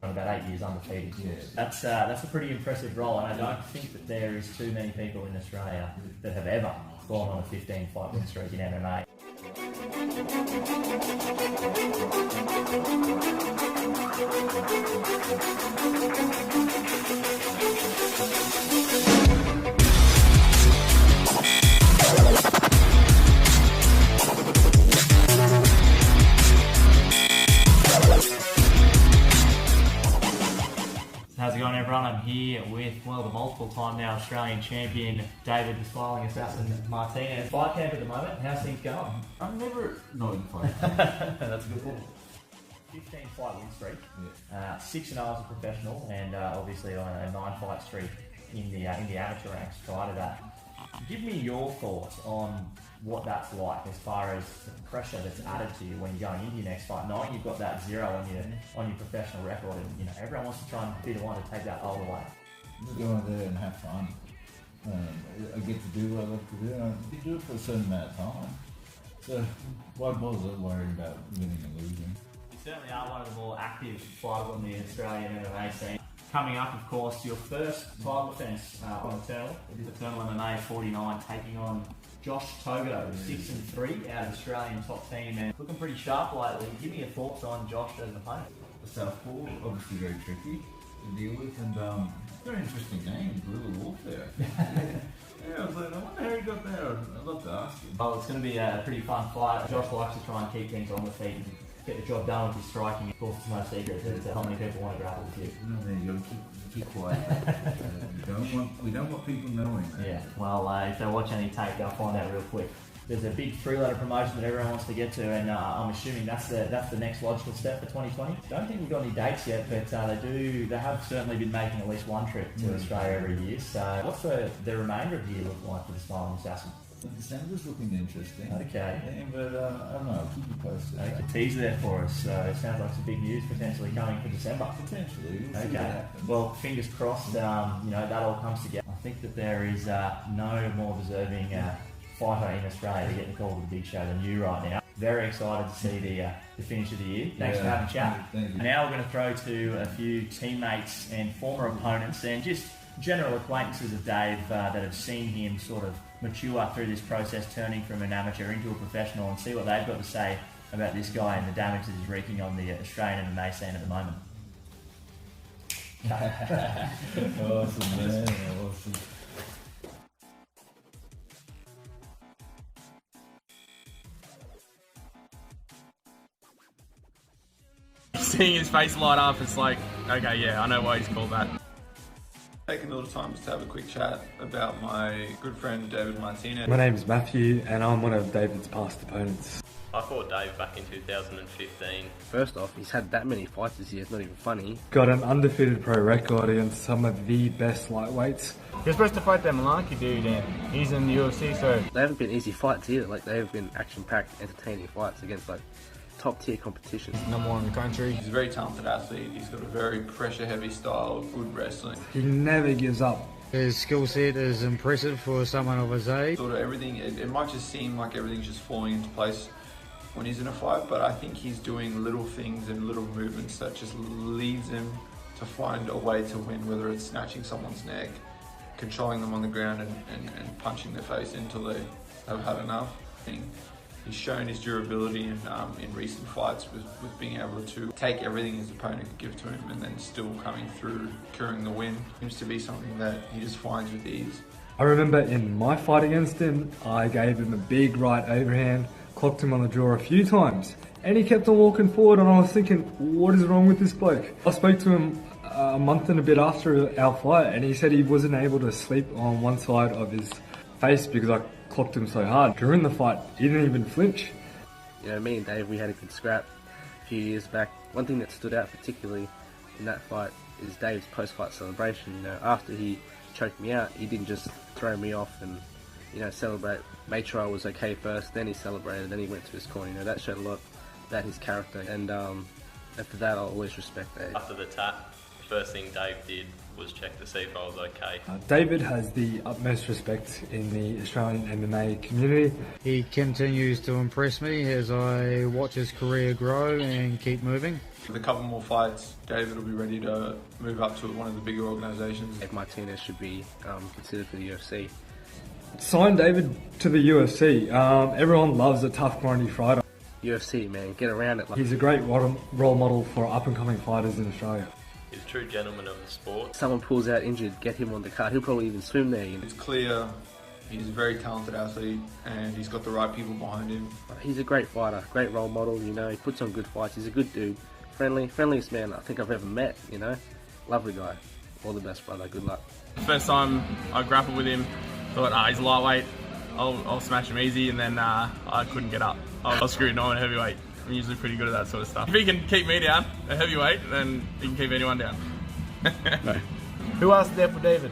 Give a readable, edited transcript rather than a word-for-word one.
About 8 years undefeated. Yeah. That's a pretty impressive role, and I don't think that there is too many people in Australia that have ever gone on a 15-fight win streak in MMA. How's it going, everyone? I'm here with, well, the multiple-time now Australian champion, David the Smiling Assassin Martinez. Fight camp at the moment. How's things going? I'm never not in fight. That's a good point. 15-fight win streak. Yeah. 6-0 as a professional, and obviously on a 9-fight streak in the amateur ranks prior to that. Give me your thoughts on what that's like as far as the pressure that's added to you when you're going into your next fight, knowing you've got that 0 on your professional record, and everyone wants to try and be the one to take that all away. Just go out there and have fun. I get to do what I love to do, and I do it for a certain amount of time. So why bother worrying about winning and losing? You certainly are one of the more active fighters on the Australian MMA scene. Coming up, of course, your first title defence on Eternal. It is Eternal MMA 49, taking on Josh Togo, 6-3 out of Australian top team, and looking pretty sharp lately. Give me your thoughts on Josh as an opponent. The southpaw, obviously very tricky to deal with, and very interesting name, Guerrilla Warfare. Yeah, I was like, I wonder how he got there. I'd love to ask him. Well, it's going to be a pretty fun fight. Josh likes to try and keep things on the feet and get the job done with his striking. Of course, it's no secret to how many people want to grapple with you. No, man, you got to keep quiet. We don't want people knowing that. Yeah, well, if they watch any tape, they'll find out real quick. There's a big three-letter promotion that everyone wants to get to, and I'm assuming that's the next logical step for 2020. Don't think we've got any dates yet, but they have certainly been making at least one trip to Australia every year. So what's the remainder of the year look like for the Smiling Assassin? December's looking interesting. Okay. Yeah, but I don't know, I'll keep you posted. Okay, a teaser there for us. So it sounds like some big news potentially coming for December. Potentially. We'll see what Okay. happens. Well, fingers crossed. That all comes together. I think that there is no more deserving fighter in Australia to get the call to the big show than you right now. Very excited to see the finish of the year. Thanks for having a chat. Thank you. And now we're going to throw to a few teammates and former opponents and just general acquaintances of Dave that have seen him sort of mature through this process, turning from an amateur into a professional, and see what they've got to say about this guy and the damage that he's wreaking on the Australian MMA scene at the moment. Awesome, man. Awesome. Seeing his face light up, it's like, okay, yeah, I know why he's called that. Taking a little time just to have a quick chat about my good friend David Martinez. My name's Matthew, and I'm one of David's past opponents. I fought Dave back in 2015. First off, he's had that many fights this year, it's not even funny. Got an undefeated pro record against some of the best lightweights. You're supposed to fight that Malaki dude, and he's in the UFC, so... They haven't been easy fights either, like they have been action-packed, entertaining fights against like top-tier competition. Number one in the country. He's a very talented athlete. He's got a very pressure-heavy style, good wrestling. He never gives up. His skill set is impressive for someone of his age. Sort of everything, it might just seem like everything's just falling into place when he's in a fight, but I think he's doing little things and little movements that just leads him to find a way to win, whether it's snatching someone's neck, controlling them on the ground and punching their face until they have had enough. I think he's shown his durability in recent fights with being able to take everything his opponent could give to him and then still coming through, securing the win. Seems to be something that he just finds with ease. I remember in my fight against him, I gave him a big right overhand, clocked him on the jaw a few times, and he kept on walking forward, and I was thinking, what is wrong with this bloke? I spoke to him a month and a bit after our fight, and he said he wasn't able to sleep on one side of his face because I clocked him so hard. During the fight, he didn't even flinch. You know, me and Dave, we had a good scrap a few years back. One thing that stood out particularly in that fight is Dave's post-fight celebration. You know, after he choked me out, he didn't just throw me off and, celebrate. Made sure I was okay first, then he celebrated, then he went to his corner. That showed a lot about his character, and after that, I'll always respect Dave. After the tap, the first thing Dave did was check to see if I was okay. David has the utmost respect in the Australian MMA community. He continues to impress me as I watch his career grow and keep moving. With a couple more fights, David will be ready to move up to one of the bigger organisations. Dave Martinez should be considered for the UFC. Sign David to the UFC. Everyone loves a tough, grindy fighter. UFC, man, get around it. He's a great role model for up-and-coming fighters in Australia. He's a true gentleman of the sport. Someone pulls out injured, get him on the card. He'll probably even swim there. It's clear he's a very talented athlete and he's got the right people behind him. He's a great fighter, great role model, you know. He puts on good fights. He's a good dude. Friendliest man I think I've ever met, you know. Lovely guy. All the best, brother. Good luck. First time I grappled with him, thought, he's lightweight, I'll smash him easy, and then I couldn't get up. I was screwed on at heavyweight. I'm usually pretty good at that sort of stuff. If he can keep me down at heavyweight, then he can keep anyone down. Who asked that for David?